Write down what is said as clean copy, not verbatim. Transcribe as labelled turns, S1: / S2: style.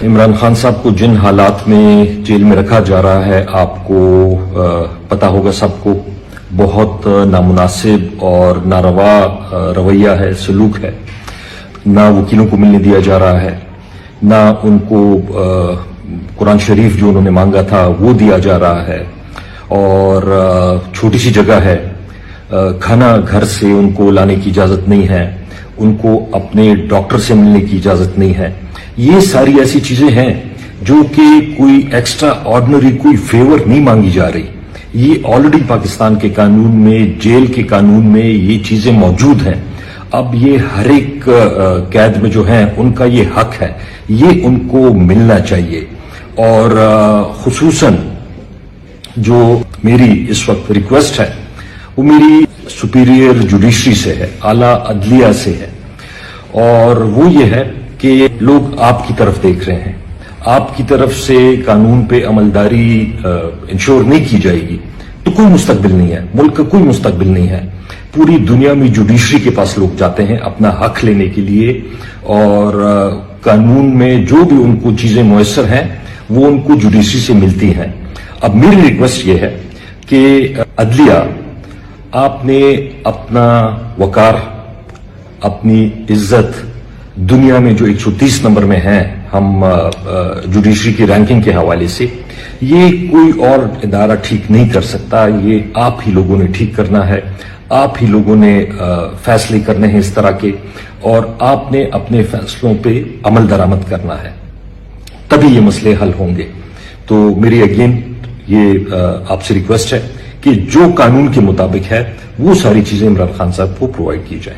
S1: عمران خان صاحب کو جن حالات میں جیل میں رکھا جا رہا ہے آپ کو پتا ہوگا سب کو، بہت نامناسب اور ناروا رویہ ہے، سلوک ہے۔ نہ وکیلوں کو ملنے دیا جا رہا ہے، نہ ان کو قرآن شریف جو انہوں نے مانگا تھا وہ دیا جا رہا ہے، اور چھوٹی سی جگہ ہے، کھانا گھر سے ان کو لانے کی اجازت نہیں ہے، ان کو اپنے ڈاکٹر سے ملنے کی اجازت نہیں ہے۔ یہ ساری ایسی چیزیں ہیں جو کہ کوئی ایکسٹرا آرڈنری کوئی فیور نہیں مانگی جا رہی، یہ آلریڈی پاکستان کے قانون میں، جیل کے قانون میں یہ چیزیں موجود ہیں۔ اب یہ ہر ایک قید میں جو ہیں ان کا یہ حق ہے، یہ ان کو ملنا چاہیے۔ اور خصوصاً جو میری اس وقت ریکویسٹ ہے وہ میری سپیریئر جوڈیشری سے ہے، اعلیٰ عدلیہ سے ہے، اور وہ یہ ہے کہ لوگ آپ کی طرف دیکھ رہے ہیں، آپ کی طرف سے قانون پہ عملداری انشور نہیں کی جائے گی تو کوئی مستقبل نہیں ہے، ملک کا کوئی مستقبل نہیں ہے۔ پوری دنیا میں جوڈیشری کے پاس لوگ جاتے ہیں اپنا حق لینے کے لیے، اور قانون میں جو بھی ان کو چیزیں میسر ہیں وہ ان کو جوڈیشری سے ملتی ہیں۔ اب میری ریکویسٹ یہ ہے کہ عدلیہ، آپ نے اپنا وقار، اپنی عزت دنیا میں جو 130 نمبر میں ہیں ہم جوڈیشری کی رینکنگ کے حوالے سے، یہ کوئی اور ادارہ ٹھیک نہیں کر سکتا، یہ آپ ہی لوگوں نے ٹھیک کرنا ہے، آپ ہی لوگوں نے فیصلے کرنے ہیں اس طرح کے، اور آپ نے اپنے فیصلوں پہ عمل درآمد کرنا ہے، تبھی یہ مسئلے حل ہوں گے۔ تو میری اگین یہ آپ سے ریکویسٹ ہے کہ جو قانون کے مطابق ہے وہ ساری چیزیں عمران خان صاحب کو پرووائڈ کی جائیں۔